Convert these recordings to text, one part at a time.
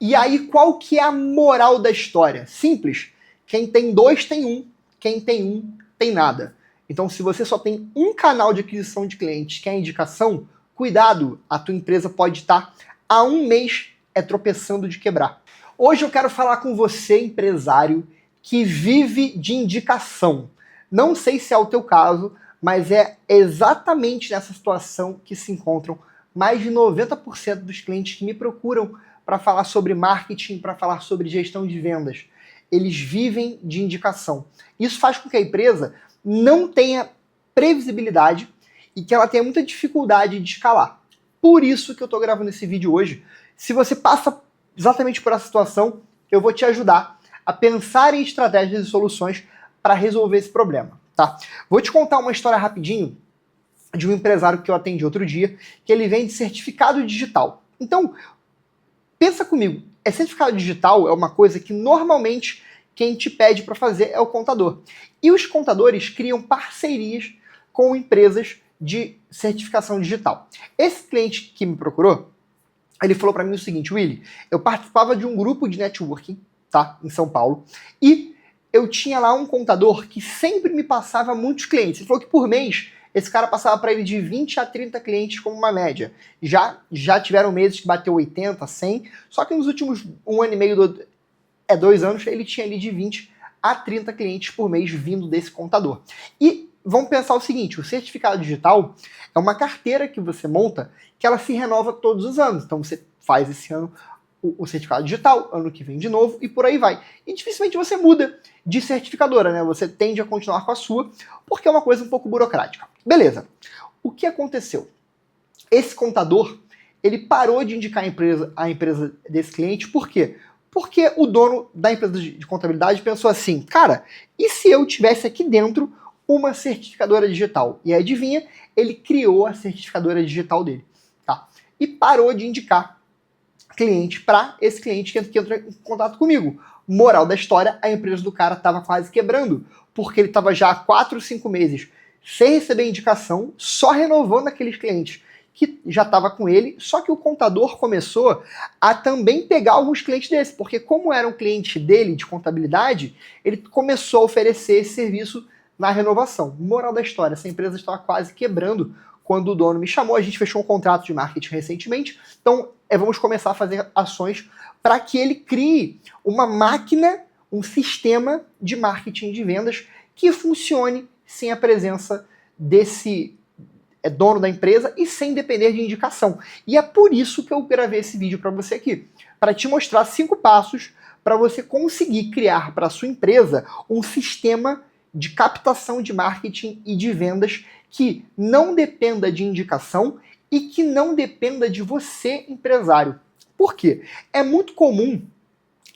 E aí, qual que é a moral da história? Simples. Quem tem dois tem um, quem tem um tem nada. Então, se você só tem um canal de aquisição de clientes, que é a indicação, cuidado, a tua empresa pode estar há um mês tropeçando de quebrar. Hoje eu quero falar com você, empresário, que vive de indicação. Não sei se é o teu caso, mas é exatamente nessa situação que se encontram mais de 90% dos clientes que me procuram para falar sobre marketing, para falar sobre gestão de vendas. Eles vivem de indicação. Isso faz com que a empresa não tenha previsibilidade e que ela tenha muita dificuldade de escalar. Por isso que eu estou gravando esse vídeo hoje. Se você passa exatamente por essa situação, eu vou te ajudar a pensar em estratégias e soluções para resolver esse problema, tá? Vou te contar uma história rapidinho de um empresário que eu atendi outro dia, que ele vende certificado digital. Então, pensa comigo, certificado digital é uma coisa que normalmente quem te pede para fazer é o contador. E os contadores criam parcerias com empresas de certificação digital. Esse cliente que me procurou, ele falou para mim o seguinte: Willy, eu participava de um grupo de networking, tá, em São Paulo, e eu tinha lá um contador que sempre me passava muitos clientes. Ele falou que por mês esse cara passava para ele de 20 a 30 clientes como uma média. Já tiveram meses que bateu 80, 100, só que nos últimos 1 ano e meio, 2 anos, ele tinha ali de 20 a 30 clientes por mês vindo desse contador. E vamos pensar o seguinte: o certificado digital é uma carteira que você monta que ela se renova todos os anos. Então você faz esse ano o certificado digital, ano que vem de novo e por aí vai. E dificilmente você muda de certificadora, né? Você tende a continuar com a sua, porque é uma coisa um pouco burocrática. Beleza. O que aconteceu? Esse contador, ele parou de indicar a empresa desse cliente, por quê? Porque o dono da empresa de contabilidade pensou assim: cara, e se eu tivesse aqui dentro uma certificadora digital? E adivinha, ele criou a certificadora digital dele, tá? E parou de indicar cliente para esse cliente que entrou em contato comigo. Moral da história, a empresa do cara estava quase quebrando, porque ele estava já há 4, 5 meses sem receber indicação, só renovando aqueles clientes que já estava com ele, só que o contador começou a também pegar alguns clientes desses, porque como era um cliente dele de contabilidade, ele começou a oferecer esse serviço na renovação. Moral da história, essa empresa estava quase quebrando quando o dono me chamou. A gente fechou um contrato de marketing recentemente, então vamos começar a fazer ações para que ele crie uma máquina, um sistema de marketing de vendas que funcione sem a presença desse dono da empresa e sem depender de indicação. E é por isso que eu gravei esse vídeo para você aqui, para te mostrar 5 passos para você conseguir criar para sua empresa um sistema de captação de marketing e de vendas que não dependa de indicação e que não dependa de você, empresário. Por quê? É muito comum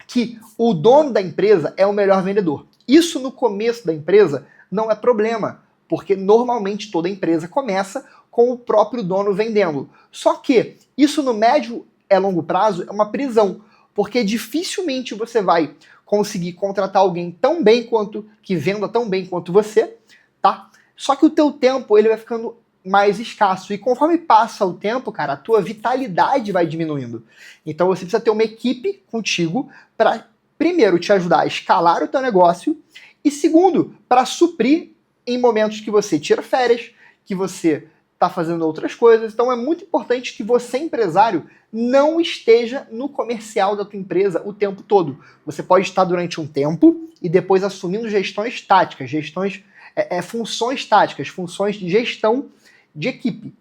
que o dono da empresa é o melhor vendedor. Isso no começo da empresa não é problema, porque normalmente toda empresa começa com o próprio dono vendendo. Só que isso no médio e longo prazo é uma prisão, porque dificilmente você vai conseguir contratar alguém tão bem quanto, que venda tão bem quanto você, tá? Só que o teu tempo ele vai ficando mais escasso. E conforme passa o tempo, cara, a tua vitalidade vai diminuindo. Então você precisa ter uma equipe contigo para, primeiro, te ajudar a escalar o teu negócio e, segundo, para suprir em momentos que você tira férias, que você está fazendo outras coisas. Então é muito importante que você, empresário, não esteja no comercial da tua empresa o tempo todo. Você pode estar durante um tempo e depois assumindo gestões táticas, funções táticas, funções de gestão de equipe.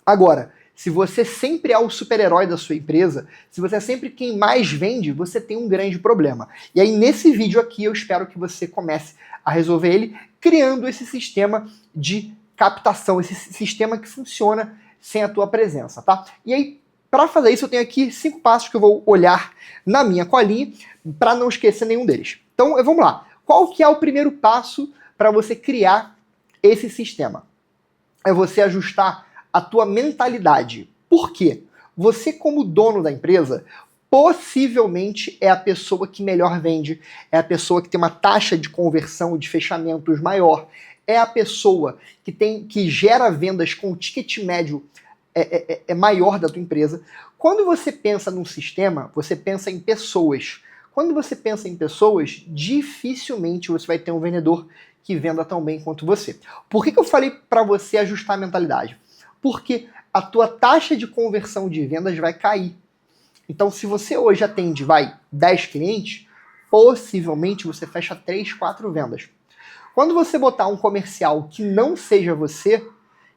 Agora, se você sempre é o super-herói da sua empresa, se você é sempre quem mais vende, você tem um grande problema. E aí, nesse vídeo aqui, eu espero que você comece a resolver ele criando esse sistema de captação, esse sistema que funciona sem a tua presença, tá? E aí, para fazer isso, eu tenho aqui 5 passos que eu vou olhar na minha colinha para não esquecer nenhum deles. Então, vamos lá. Qual que é o primeiro passo para você criar esse sistema? É você ajustar a tua mentalidade. Por quê? Você, como dono da empresa, possivelmente é a pessoa que melhor vende, é a pessoa que tem uma taxa de conversão de fechamentos maior, é a pessoa que gera vendas com o ticket médio maior da tua empresa. Quando você pensa num sistema, você pensa em pessoas. Quando você pensa em pessoas, dificilmente você vai ter um vendedor que venda tão bem quanto você. Por que eu falei para você ajustar a mentalidade? Porque a tua taxa de conversão de vendas vai cair. Então, se você hoje atende, 10 clientes, possivelmente você fecha 3, 4 vendas. Quando você botar um comercial que não seja você,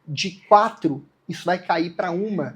de 4, isso vai cair para 1,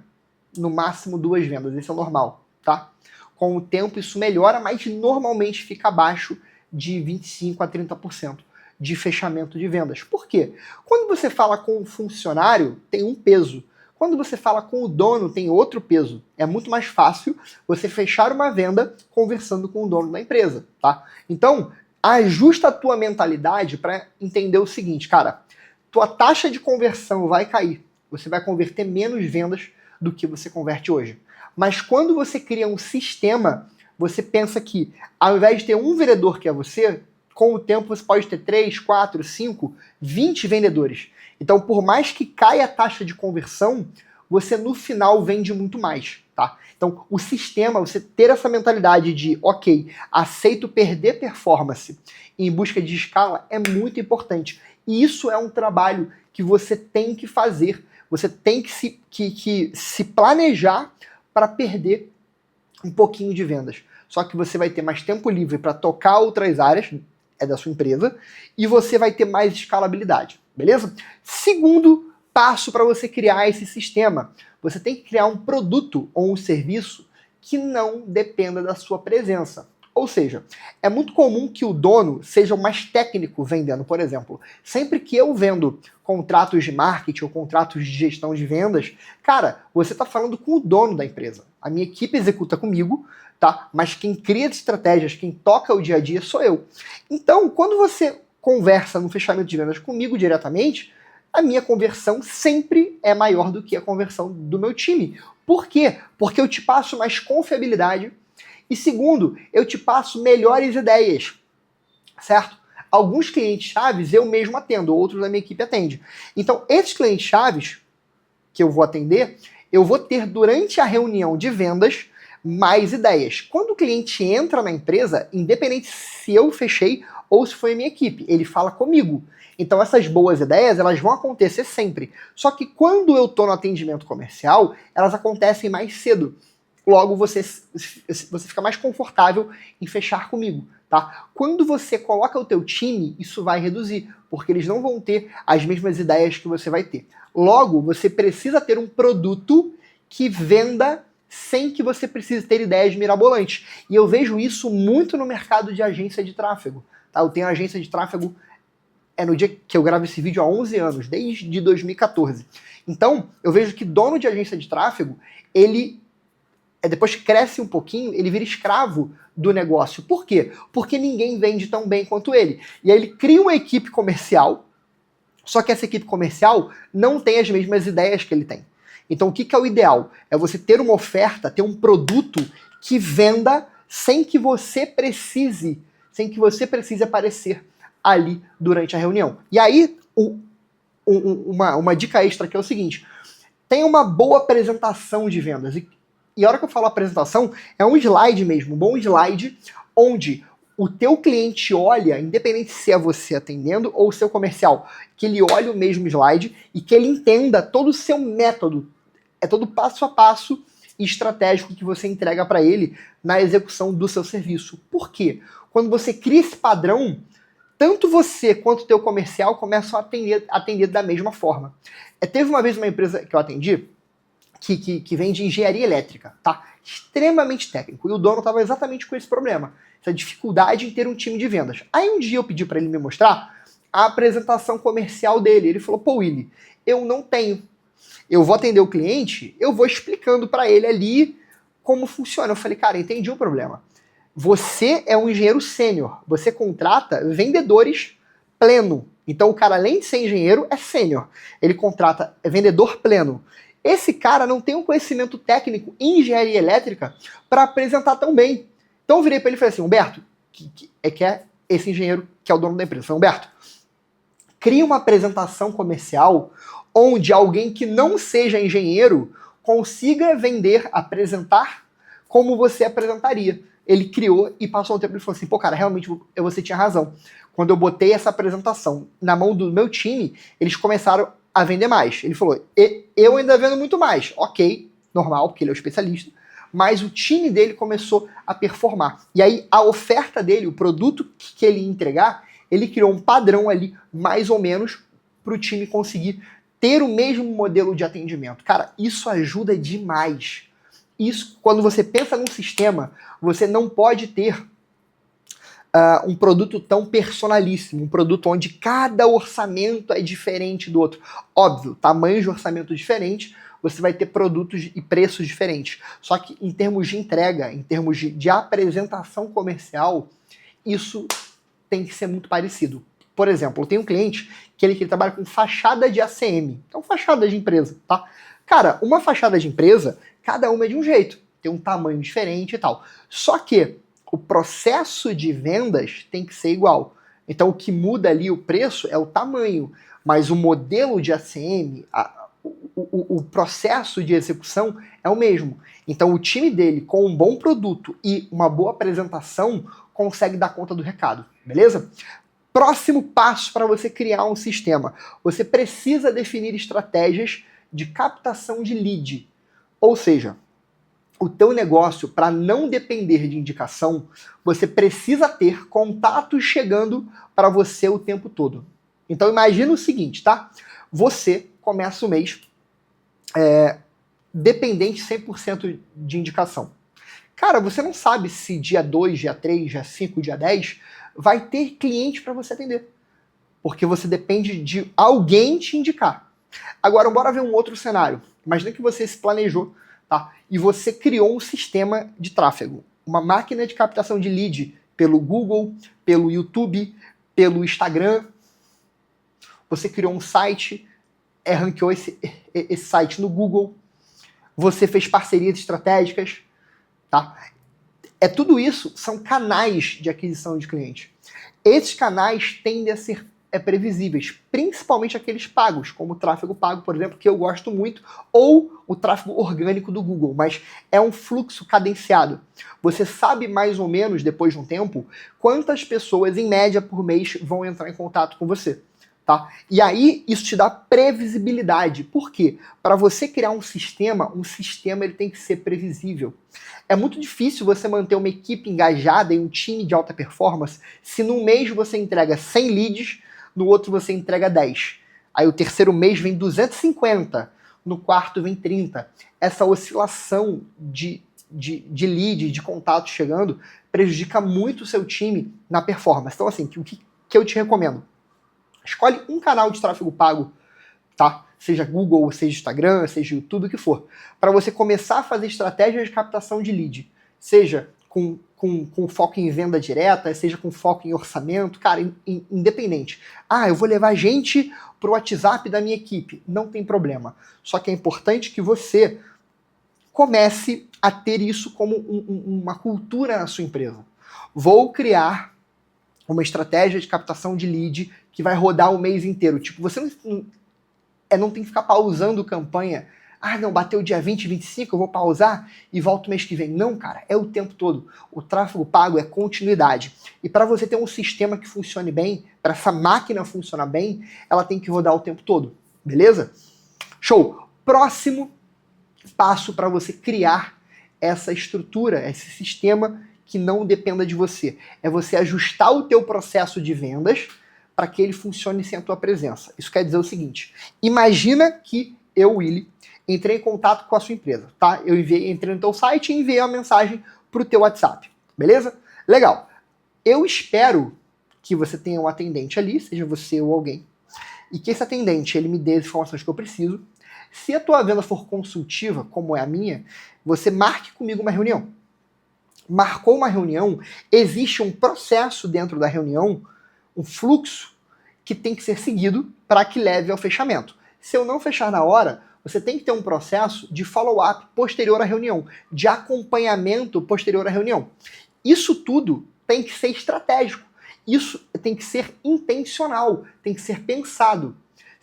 no máximo 2 vendas. Isso é normal, tá? Com o tempo isso melhora, mas normalmente fica abaixo de 25% a 30% de fechamento de vendas. Por quê? Quando você fala com o funcionário, tem um peso. Quando você fala com o dono, tem outro peso. É muito mais fácil você fechar uma venda conversando com o dono da empresa, tá? Então, ajusta a tua mentalidade para entender o seguinte, cara, tua taxa de conversão vai cair. Você vai converter menos vendas do que você converte hoje. Mas quando você cria um sistema, você pensa que ao invés de ter um vendedor que é você, com o tempo você pode ter 3, 4, 5, 20 vendedores. Então, por mais que caia a taxa de conversão, você no final vende muito mais, tá? Então, o sistema, você ter essa mentalidade de, ok, aceito perder performance em busca de escala é muito importante. E isso é um trabalho que você tem que fazer. Você tem que se planejar para perder um pouquinho de vendas. Só que você vai ter mais tempo livre para tocar outras áreas da sua empresa e você vai ter mais escalabilidade, beleza? Segundo passo para você criar esse sistema, você tem que criar um produto ou um serviço que não dependa da sua presença. Ou seja, é muito comum que o dono seja o mais técnico vendendo. Por exemplo, sempre que eu vendo contratos de marketing ou contratos de gestão de vendas, cara, você está falando com o dono da empresa. A minha equipe executa comigo, tá? Mas quem cria as estratégias, quem toca o dia a dia sou eu. Então, quando você conversa no fechamento de vendas comigo diretamente, a minha conversão sempre é maior do que a conversão do meu time. Por quê? Porque eu te passo mais confiabilidade e segundo, eu te passo melhores ideias, certo? Alguns clientes chaves eu mesmo atendo, outros da minha equipe atende. Então, esses clientes chaves que eu vou atender, eu vou ter durante a reunião de vendas mais ideias. Quando o cliente entra na empresa, independente se eu fechei ou se foi a minha equipe, ele fala comigo. Então essas boas ideias, elas vão acontecer sempre. Só que quando eu estou no atendimento comercial, elas acontecem mais cedo. Logo, você fica mais confortável em fechar comigo, tá? Quando você coloca o teu time, isso vai reduzir, porque eles não vão ter as mesmas ideias que você vai ter. Logo, você precisa ter um produto que venda sem que você precise ter ideias mirabolantes. E eu vejo isso muito no mercado de agência de tráfego, tá? Eu tenho agência de tráfego, no dia que eu gravo esse vídeo há 11 anos, desde 2014. Então, eu vejo que dono de agência de tráfego, ele depois que cresce um pouquinho, ele vira escravo do negócio. Por quê? Porque ninguém vende tão bem quanto ele. E aí ele cria uma equipe comercial, só que essa equipe comercial não tem as mesmas ideias que ele tem. Então o que é o ideal? É você ter uma oferta, ter um produto que venda sem que você precise aparecer ali durante a reunião. E aí, uma dica extra que é o seguinte, tenha uma boa apresentação de vendas. E a hora que eu falo apresentação, é um slide mesmo, um bom slide, onde o teu cliente olha, independente se é você atendendo ou o seu comercial, que ele olhe o mesmo slide e que ele entenda todo o seu método, todo passo a passo estratégico que você entrega para ele na execução do seu serviço. Por quê? Quando você cria esse padrão, tanto você quanto o teu comercial começam a atender da mesma forma. Teve uma vez uma empresa que eu atendi, que vende engenharia elétrica, tá? Extremamente técnico. E o dono estava exatamente com esse problema, essa dificuldade em ter um time de vendas. Aí um dia eu pedi para ele me mostrar a apresentação comercial dele. Ele falou, pô, Willy, eu não tenho. Eu vou atender o cliente, eu vou explicando para ele ali como funciona. Eu falei, cara, entendi o problema. Você é um engenheiro sênior. Você contrata vendedores pleno. Então o cara, além de ser engenheiro, é sênior. Ele contrata vendedor pleno. Esse cara não tem um conhecimento técnico em engenharia elétrica para apresentar tão bem. Então eu virei para ele e falei assim, Humberto, que é esse engenheiro que é o dono da empresa. Eu falei, Humberto, cria uma apresentação comercial onde alguém que não seja engenheiro consiga vender, apresentar como você apresentaria. Ele criou e passou um tempo e falou assim, pô, cara, realmente você tinha razão. Quando eu botei essa apresentação na mão do meu time, eles começaram a vender mais. Ele falou, eu ainda vendo muito mais. Ok, normal, porque ele é o especialista. Mas o time dele começou a performar. E aí a oferta dele, o produto que ele ia entregar, ele criou um padrão ali, mais ou menos, para o time conseguir ter o mesmo modelo de atendimento. Cara, isso ajuda demais. Isso, quando você pensa num sistema, você não pode ter um produto tão personalíssimo, um produto onde cada orçamento é diferente do outro. Óbvio, tamanho de orçamento diferente, você vai ter produtos e preços diferentes. Só que em termos de entrega, em termos de apresentação comercial, isso tem que ser muito parecido. Por exemplo, eu tenho um cliente que ele trabalha com fachada de ACM, então fachada de empresa, tá? Cara, uma fachada de empresa, cada uma é de um jeito, tem um tamanho diferente e tal. Só que o processo de vendas tem que ser igual. Então o que muda ali o preço é o tamanho, mas o modelo de ACM, o processo de execução é o mesmo. Então o time dele, com um bom produto e uma boa apresentação, consegue dar conta do recado, beleza? Próximo passo para você criar um sistema. Você precisa definir estratégias de captação de lead. Ou seja, o teu negócio, para não depender de indicação, você precisa ter contatos chegando para você o tempo todo. Então imagina o seguinte, tá? Você começa o mês dependente 100% de indicação. Cara, você não sabe se dia 2, dia 3, dia 5, dia 10 vai ter cliente para você atender. Porque você depende de alguém te indicar. Agora, bora ver um outro cenário. Imagina que você se planejou, tá? E você criou um sistema de tráfego. Uma máquina de captação de lead pelo Google, pelo YouTube, pelo Instagram. Você criou um site, ranqueou esse site no Google. Você fez parcerias estratégicas, tá? Tudo isso são canais de aquisição de cliente. Esses canais tendem a ser previsíveis, principalmente aqueles pagos, como o tráfego pago, por exemplo, que eu gosto muito, ou o tráfego orgânico do Google, mas é um fluxo cadenciado. Você sabe mais ou menos, depois de um tempo, quantas pessoas, em média, por mês, vão entrar em contato com você. Tá? E aí isso te dá previsibilidade. Por quê? Para você criar um sistema ele tem que ser previsível. É muito difícil você manter uma equipe engajada em um time de alta performance se num mês você entrega 100 leads, no outro você entrega 10. Aí o terceiro mês vem 250, no quarto vem 30. Essa oscilação de lead, de contato chegando, prejudica muito o seu time na performance. Então assim, o que eu te recomendo? Escolhe um canal de tráfego pago, tá? Seja Google, seja Instagram, seja YouTube, o que for. Para você começar a fazer estratégias de captação de lead. Seja com foco em venda direta, seja com foco em orçamento, cara, independente. Ah, eu vou levar gente pro WhatsApp da minha equipe. Não tem problema. Só que é importante que você comece a ter isso como uma cultura na sua empresa. Vou criar uma estratégia de captação de lead que vai rodar o mês inteiro. Tipo, você não tem que ficar pausando campanha. Ah, não, bateu dia 20, 25, eu vou pausar e volto mês que vem. Não, cara, é o tempo todo. O tráfego pago é continuidade. E para você ter um sistema que funcione bem, para essa máquina funcionar bem, ela tem que rodar o tempo todo. Beleza? Show! Próximo passo para você criar essa estrutura, esse sistema que não dependa de você. É você ajustar o teu processo de vendas para que ele funcione sem a tua presença. Isso quer dizer o seguinte, imagina que eu, Willy, entrei em contato com a sua empresa, tá? Eu entrei no teu site e enviei uma mensagem para o teu WhatsApp, beleza? Legal. Eu espero que você tenha um atendente ali, seja você ou alguém, e que esse atendente ele me dê as informações que eu preciso. Se a tua venda for consultiva, como é a minha, você marque comigo uma reunião. Marcou uma reunião, existe um processo dentro da reunião, um fluxo que tem que ser seguido para que leve ao fechamento. Se eu não fechar na hora, você tem que ter um processo de follow-up posterior à reunião, de acompanhamento posterior à reunião. Isso tudo tem que ser estratégico. Isso tem que ser intencional, tem que ser pensado.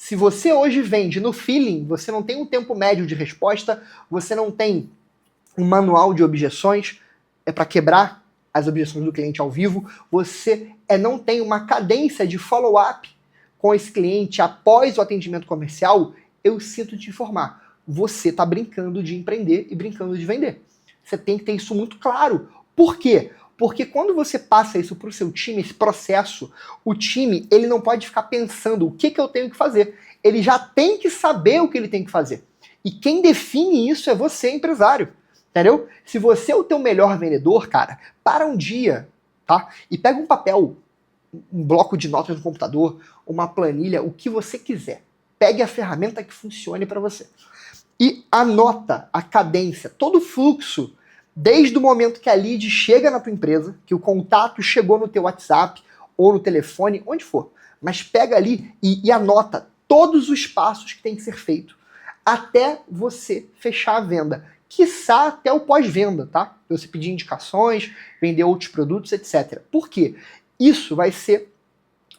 Se você hoje vende no feeling, você não tem um tempo médio de resposta, você não tem um manual de objeções, é para quebrar as objeções do cliente ao vivo, você não tem uma cadência de follow-up com esse cliente após o atendimento comercial, eu sinto te informar, você está brincando de empreender e brincando de vender. Você tem que ter isso muito claro. Por quê? Porque quando você passa isso para o seu time, esse processo, o time ele não pode ficar pensando o que eu tenho que fazer. Ele já tem que saber o que ele tem que fazer. E quem define isso é você, empresário. Entendeu? Se você é o teu melhor vendedor, cara, para um dia, tá? E pega um papel, um bloco de notas no computador, uma planilha, o que você quiser. Pegue a ferramenta que funcione para você. E anota a cadência, todo o fluxo, desde o momento que a lead chega na tua empresa, que o contato chegou no teu WhatsApp ou no telefone, onde for. Mas pega ali e anota todos os passos que tem que ser feito até você fechar a venda. Quiçá até o pós-venda, tá? Você pedir indicações, vender outros produtos, etc. Por quê? Isso vai ser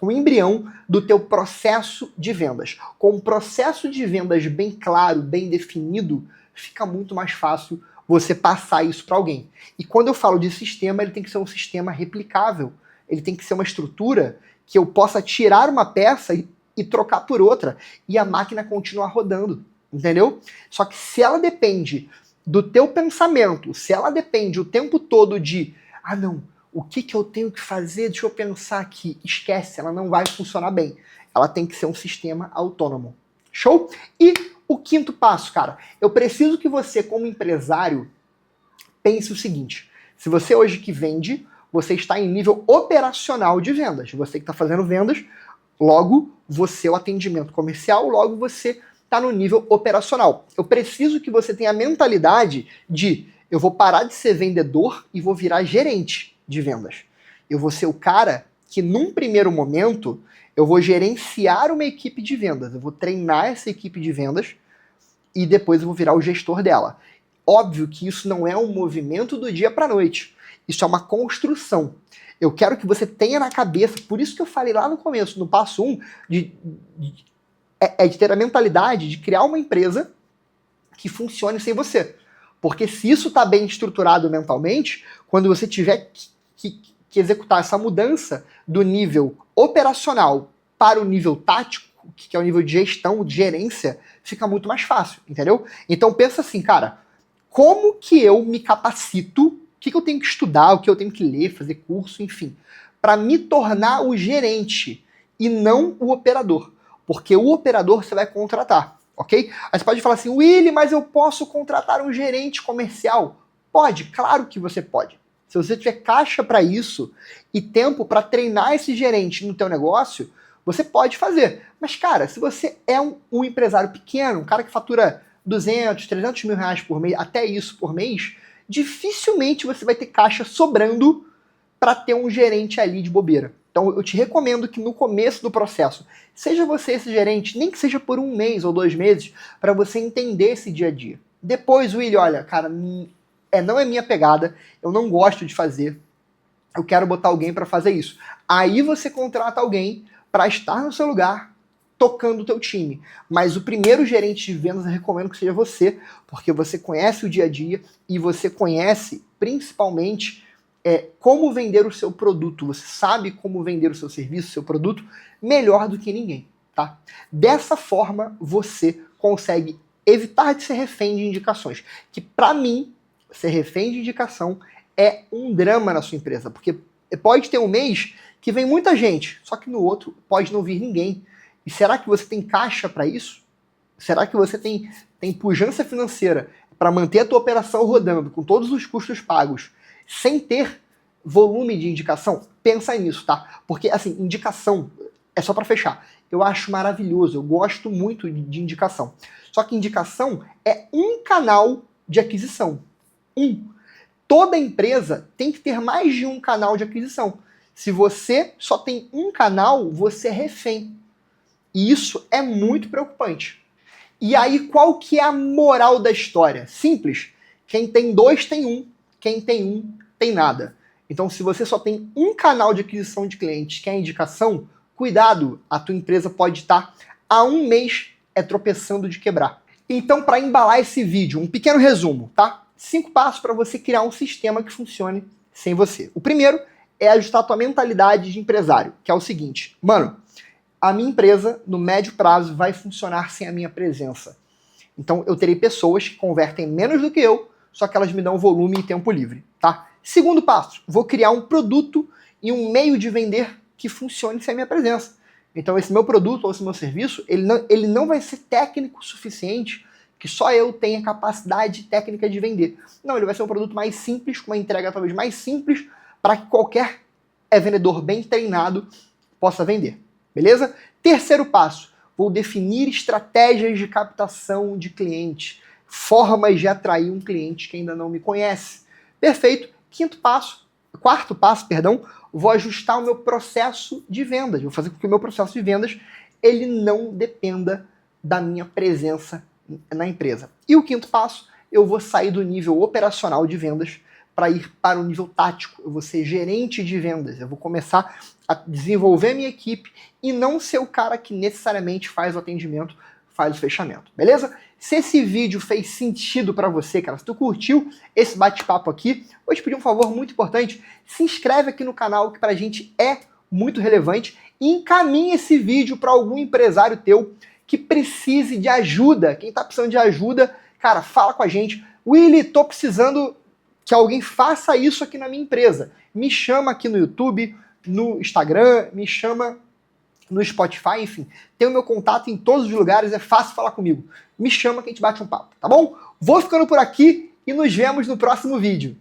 o embrião do teu processo de vendas. Com um processo de vendas bem claro, bem definido, fica muito mais fácil você passar isso para alguém. E quando eu falo de sistema, ele tem que ser um sistema replicável. Ele tem que ser uma estrutura que eu possa tirar uma peça e trocar por outra. E a máquina continuar rodando. Entendeu? Só que se ela depende do teu pensamento, se ela depende o tempo todo de não, o que eu tenho que fazer? Deixa eu pensar aqui. Esquece, ela não vai funcionar bem. Ela tem que ser um sistema autônomo. Show? E o quinto passo, cara, eu preciso que você, como empresário, pense o seguinte. Se você hoje que vende, você está em nível operacional de vendas. Você que está fazendo vendas, logo você é o atendimento comercial, logo você está no nível operacional. Eu preciso que você tenha a mentalidade de eu vou parar de ser vendedor e vou virar gerente de vendas. Eu vou ser o cara que, num primeiro momento, eu vou gerenciar uma equipe de vendas. Eu vou treinar essa equipe de vendas e depois eu vou virar o gestor dela. Óbvio que isso não é um movimento do dia para a noite. Isso é uma construção. Eu quero que você tenha na cabeça, por isso que eu falei lá no começo, no passo 1, de ter a mentalidade de criar uma empresa que funcione sem você. Porque se isso está bem estruturado mentalmente, quando você tiver que executar essa mudança do nível operacional para o nível tático, que é o nível de gestão, de gerência, fica muito mais fácil, entendeu? Então pensa assim, cara, como que eu me capacito, o que eu tenho que estudar, o que eu tenho que ler, fazer curso, enfim, para me tornar o gerente e não o operador. Porque o operador você vai contratar, ok? Aí você pode falar assim, Willy, mas eu posso contratar um gerente comercial? Pode, claro que você pode. Se você tiver caixa para isso e tempo para treinar esse gerente no teu negócio, você pode fazer. Mas, cara, se você é um empresário pequeno, um cara que fatura 200, 300 mil reais por mês, até isso por mês, dificilmente você vai ter caixa sobrando para ter um gerente ali de bobeira. Então eu te recomendo que no começo do processo, seja você esse gerente, nem que seja por 1 mês ou 2 meses, para você entender esse dia a dia. Depois, Willy, olha, cara, não é minha pegada, eu não gosto de fazer, eu quero botar alguém para fazer isso. Aí você contrata alguém para estar no seu lugar, tocando o teu time. Mas o primeiro gerente de vendas eu recomendo que seja você, porque você conhece o dia a dia e você conhece principalmente como vender o seu produto. Você sabe como vender o seu serviço, o seu produto, melhor do que ninguém, tá? Dessa forma, você consegue evitar de ser refém de indicações. Que, para mim, ser refém de indicação é um drama na sua empresa. Porque pode ter um mês que vem muita gente, só que no outro pode não vir ninguém. E será que você tem caixa para isso? Será que você tem pujança financeira para manter a tua operação rodando com todos os custos pagos, sem ter volume de indicação? Pensa nisso, tá? Porque, assim, indicação é só para fechar. Eu acho maravilhoso, eu gosto muito de indicação. Só que indicação é um canal de aquisição. Toda empresa tem que ter mais de um canal de aquisição. Se você só tem um canal, você é refém. E isso é muito preocupante. E aí, qual que é a moral da história? Simples. Quem tem 2 tem 1. Quem tem 1 tem nada. Então, se você só tem um canal de aquisição de clientes, que é a indicação, cuidado, a tua empresa pode estar há 1 mês é tropeçando de quebrar. Então, para embalar esse vídeo, um pequeno resumo, tá? 5 passos para você criar um sistema que funcione sem você. O primeiro é ajustar a tua mentalidade de empresário, que é o seguinte, mano, a minha empresa, no médio prazo, vai funcionar sem a minha presença. Então, eu terei pessoas que convertem menos do que eu, só que elas me dão volume e tempo livre, tá? Segundo passo, vou criar um produto e um meio de vender que funcione sem a minha presença. Então, esse meu produto ou esse meu serviço, ele não vai ser técnico o suficiente que só eu tenha capacidade técnica de vender. Não, ele vai ser um produto mais simples, com uma entrega talvez mais simples, para que qualquer vendedor bem treinado possa vender. Beleza? Terceiro passo, vou definir estratégias de captação de clientes, formas de atrair um cliente que ainda não me conhece. Perfeito. Quarto passo, vou ajustar o meu processo de vendas. Vou fazer com que o meu processo de vendas ele não dependa da minha presença na empresa. E o quinto passo, eu vou sair do nível operacional de vendas para ir para o nível tático. Eu vou ser gerente de vendas. Eu vou começar a desenvolver a minha equipe e não ser o cara que necessariamente faz o atendimento, faz o fechamento. Beleza? Se esse vídeo fez sentido para você, cara, se tu curtiu esse bate-papo aqui, vou te pedir um favor muito importante, se inscreve aqui no canal, que pra gente é muito relevante, e encaminhe esse vídeo para algum empresário teu que precise de ajuda. Quem tá precisando de ajuda, cara, fala com a gente. Willy, tô precisando que alguém faça isso aqui na minha empresa. Me chama aqui no YouTube, no Instagram, me chama no Spotify, enfim. Tem o meu contato em todos os lugares, é fácil falar comigo. Me chama que a gente bate um papo, tá bom? Vou ficando por aqui e nos vemos no próximo vídeo.